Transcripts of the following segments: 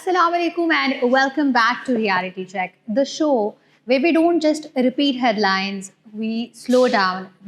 Assalamu alaikum and welcome back to Reality Check, the show where we don't just repeat headlines, we slow down,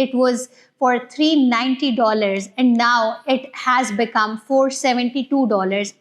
it was for $390 and now it has become $472।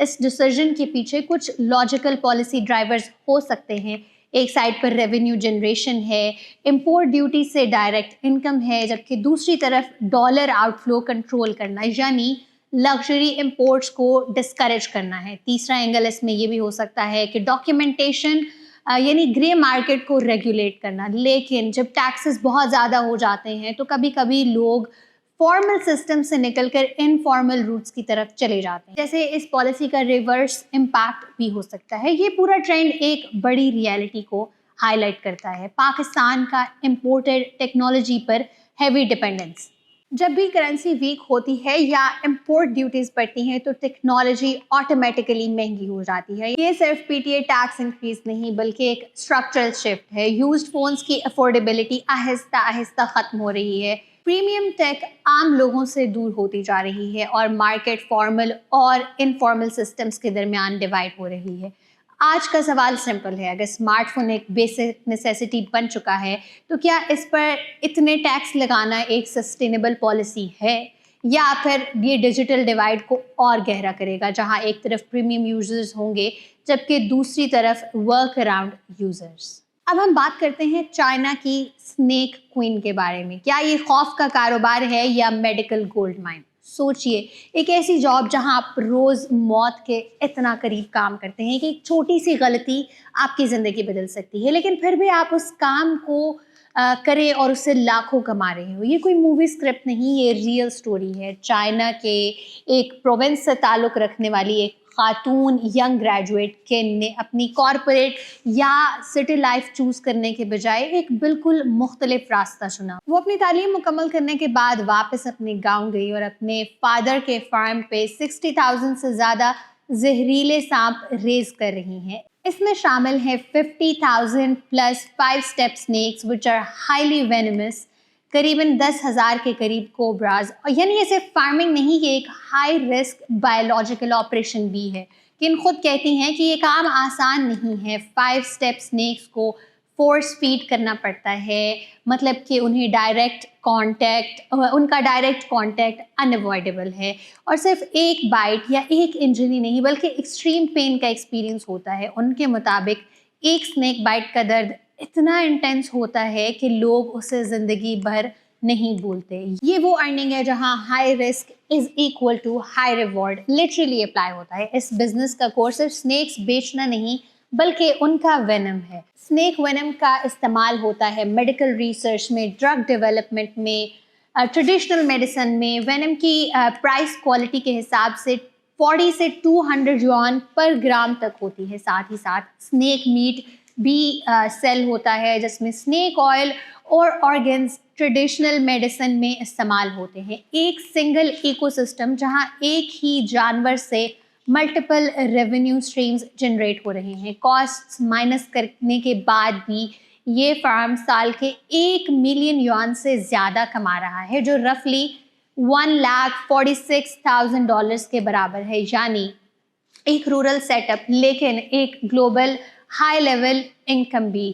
اس decision کے پیچھے کچھ logical policy drivers ہو سکتے ہیں. ایک side پر revenue generation ہے, import duty سے direct income ہے, جبکہ دوسری طرف ڈالر آؤٹ فلو کنٹرول کرنا یعنی لگژری امپورٹس کو ڈسکریج کرنا ہے. تیسرا اینگل اس میں یہ بھی ہو سکتا ہے کہ ڈاکیومنٹیشن یعنی گرے مارکیٹ کو ریگولیٹ کرنا. لیکن جب ٹیکسز بہت زیادہ ہو جاتے ہیں تو کبھی کبھی لوگ فارمل سسٹم سے نکل کر انفارمل روٹس کی طرف چلے جاتے ہیں, جیسے اس پالیسی کا ریورس امپیکٹ بھی ہو سکتا ہے. یہ پورا ٹرینڈ ایک بڑی ریئلٹی کو ہائی لائٹ کرتا ہے, پاکستان کا امپورٹڈ ٹیکنالوجی پر ہیوی ڈپینڈنس. جب بھی کرنسی ویک ہوتی ہے یا امپورٹ ڈیوٹیز بڑھتی ہیں تو ٹیکنالوجی آٹومیٹیکلی مہنگی ہو جاتی ہے. یہ صرف P T A tax increase نہیں بلکہ ایک اسٹرکچرل شفٹ ہے. یوزڈ فونز کی افورڈیبلٹی آہستہ آہستہ ختم ہو رہی ہے, پریمیم ٹیک عام لوگوں سے دور ہوتی جا رہی ہے اور مارکیٹ فارمل اور انفارمل سسٹمز کے درمیان ڈیوائڈ ہو رہی ہے. آج کا سوال سمپل ہے, اگر اسمارٹ فون ایک بیسک نیسیسٹی بن چکا ہے تو کیا اس پر اتنے ٹیکس لگانا ایک سسٹینیبل پالیسی ہے, یا پھر یہ ڈیجیٹل ڈیوائڈ کو اور گہرا کرے گا, جہاں ایک طرف پریمیم یوزرز ہوں گے جبکہ دوسری طرف ورک اراؤنڈ یوزرز. اب ہم بات کرتے ہیں چائنا کی اسنیک کوئن کے بارے میں. کیا یہ خوف کا کاروبار ہے یا میڈیکل گولڈ مائن؟ سوچئے, ایک ایسی جاب جہاں آپ روز موت کے اتنا قریب کام کرتے ہیں کہ ایک چھوٹی سی غلطی آپ کی زندگی بدل سکتی ہے, لیکن پھر بھی آپ اس کام کو کریں اور اس سے لاکھوں کما رہے ہو. یہ کوئی مووی اسکرپٹ نہیں, یہ ریئل سٹوری ہے. چائنا کے ایک پروونس سے تعلق رکھنے والی ایک خاتون ینگ گریجویٹ کین نے اپنی کارپوریٹ یا سٹی لائف چوز کرنے کے بجائے ایک بالکل مختلف راستہ چنا. وہ اپنی تعلیم مکمل کرنے کے بعد واپس اپنے گاؤں گئی اور اپنے فادر کے فارم پہ 60,000 سے زیادہ زہریلے سانپ ریز کر رہی ہیں. اس میں شامل ہیں 50,000 plus 5 step snacks which are highly venomous, قریباً 10,000 کے قریب کوبراز. یعنی یہ صرف فارمنگ نہیں, یہ ایک ہائی رسک بایولوجیکل آپریشن بھی ہے. کن خود کہتی ہیں کہ یہ کام آسان نہیں ہے. 5 اسٹیپ اسنیکس کو فورس فیڈ کرنا پڑتا ہے, مطلب کہ ان کا ڈائریکٹ کانٹیکٹ اناوائڈیبل ہے, اور صرف ایک بائٹ یا ایک انجری نہیں بلکہ ایکسٹریم پین کا ایکسپیرینس ہوتا ہے. ان کے مطابق ایک اسنیک بائٹ کا درد اتنا انٹینس ہوتا ہے کہ لوگ اسے زندگی بھر نہیں بھولتے. یہ وہ ارننگ ہے جہاں high risk is equal to high reward literally apply ہوتا ہے. اس بزنس کا کور صرف اسنیکس بیچنا نہیں بلکہ ان کا وینم ہے. اسنیک وینم کا استعمال ہوتا ہے میڈیکل ریسرچ میں, ڈرگ ڈیولپمنٹ میں, ٹریڈیشنل میڈیسن میں. وینم کی پرائس کوالٹی کے حساب سے 40 سے 200 یوان پر گرام تک ہوتی ہے. ساتھ ہی ساتھ اسنیک میٹ بھی سیل ہوتا ہے جس میں اسنیک آئل اور آرگنز ٹریڈیشنل میڈیسن میں استعمال ہوتے ہیں. ایک سنگل ایکو سسٹم جہاں ایک ہی جانور سے ملٹیپل ریونیو اسٹریمز جنریٹ ہو رہے ہیں. کاسٹ مائنس کرنے کے بعد بھی یہ فارم سال کے 1 ملین یوان سے زیادہ کما رہا ہے, جو رفلی $146,000 کے برابر ہے. یعنی ایک رورل سیٹ اپ لیکن ایک گلوبل ہائی لیول انکم بھی.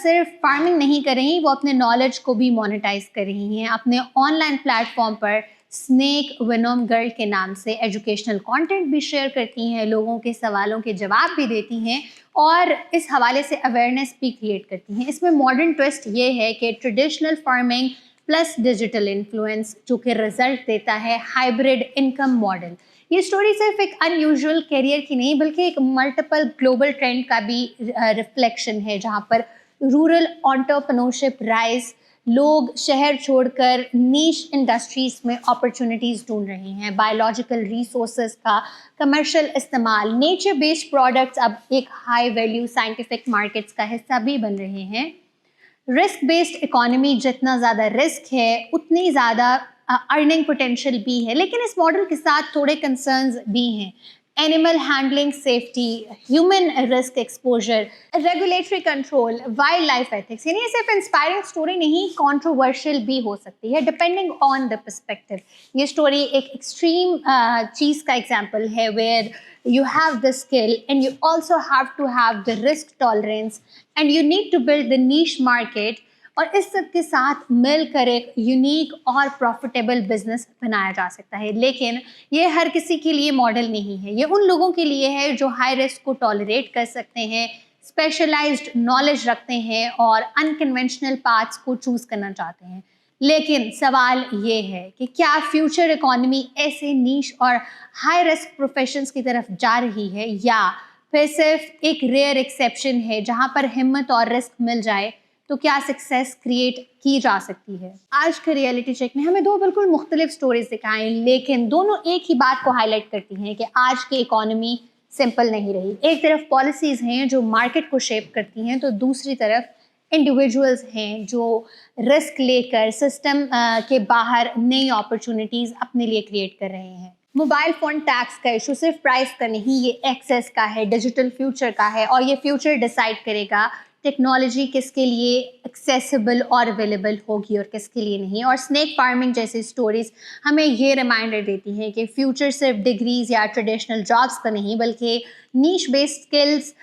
صرف فارمنگ نہیں کر رہی, وہ اپنے نالج کو بھی مونیٹائز کر رہی ہیں. اپنے آن لائن پلیٹ فارم پر اسنیک وینوم گرل کے نام سے ایجوکیشنل کانٹینٹ بھی شیئر کرتی ہیں, لوگوں کے سوالوں کے جواب بھی دیتی ہیں اور اس حوالے سے اویئرنیس بھی کریٹ کرتی ہیں. اس میں ماڈرن ٹویسٹ یہ ہے کہ traditional farming plus digital influence جو کہ رزلٹ دیتا ہے ہائیبرڈ انکم ماڈل. یہ سٹوری صرف ایک ان یوزول کیریئر کی نہیں بلکہ ایک ملٹیپل گلوبل ٹرینڈ کا بھی ریفلیکشن ہے, جہاں پر رورل انٹرپرینورشپ رائز, لوگ شہر چھوڑ کر نیش انڈسٹریز میں اپرچونیٹیز ڈھونڈ رہے ہیں. بایولوجیکل ریسورسز کا کمرشل استعمال, نیچر بیسڈ پروڈکٹس اب ایک ہائی ویلیو سائنٹیفک مارکیٹس کا حصہ بھی بن رہے ہیں. رسک بیسڈ اکانومی, جتنا زیادہ رسک ہے اتنی زیادہ ارننگ پوٹینشیل بھی ہے, لیکن اس ماڈل کے ساتھ تھوڑے کنسرنز بھی ہیں. Animal handling safety, human risk exposure, regulatory control, wildlife ethics. یعنی یہ صرف انسپائرنگ سٹوری نہیں, کنٹروورشل بھی ہو سکتی ہے ڈپینڈنگ آن دا پرسپیکٹو. یہ سٹوری ایک ایکسٹریم چیز کا ایگزامپل ہے where you have the skill and you also have to have the risk tolerance and you need to build the niche market اور اس سب کے ساتھ مل کر ایک یونیک اور پروفیٹیبل بزنس بنایا جا سکتا ہے. لیکن یہ ہر کسی کے لیے ماڈل نہیں ہے. یہ ان لوگوں کے لیے ہے جو ہائی رسک کو ٹالریٹ کر سکتے ہیں, اسپیشلائزڈ نالج رکھتے ہیں اور انکنونشنل پاتھس کو چوز کرنا چاہتے ہیں. لیکن سوال یہ ہے کہ کیا فیوچر اکانومی ایسے نیش اور ہائی رسک پروفیشنز کی طرف جا رہی ہے, یا پھر صرف ایک ریئر ایکسیپشن ہے جہاں پر ہمت اور رسک مل جائے تو کیا سکسیس کریٹ کی جا سکتی ہے. آج کے ریئلٹی چیک میں ہمیں دو بالکل مختلف سٹوریز دکھائیں, لیکن دونوں ایک ہی بات کو ہائی لائٹ کرتی ہیں کہ آج کی اکانومی سمپل نہیں رہی. ایک طرف پالیسیز ہیں جو مارکیٹ کو شیپ کرتی ہیں, تو دوسری طرف انڈیویجولز ہیں جو رسک لے کر سسٹم کے باہر نئی اپرچونیٹیز اپنے لیے کریٹ کر رہے ہیں. موبائل فون ٹیکس کا ایشو صرف پرائس کا نہیں, یہ ایکسیس کا ہے, ڈیجیٹل فیوچر کا ہے, اور یہ فیوچر ڈیسائیڈ کرے گا ٹیکنالوجی کس کے لیے ایکسیسیبل اور اویلیبل ہوگی اور کس کے لیے نہیں. اور اسنیک فارمنگ جیسی سٹوریز ہمیں یہ ریمائنڈر دیتی ہیں کہ فیوچر صرف ڈگریز یا ٹریڈیشنل جابس کا نہیں, بلکہ نیش بیسڈ اسکلز,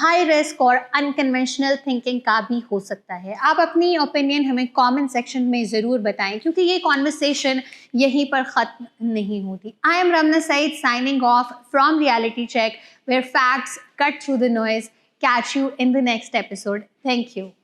ہائی رسک اور انکنونشنل تھنکنگ کا بھی ہو سکتا ہے. آپ اپنی اوپینین ہمیں کامنٹ سیکشن میں ضرور بتائیں, کیونکہ یہ کانورسیشن یہیں پر ختم نہیں ہوتی. I am Ramna Saeed signing off from Reality Check, where facts cut through the noise. Catch you in the next episode. Thank you.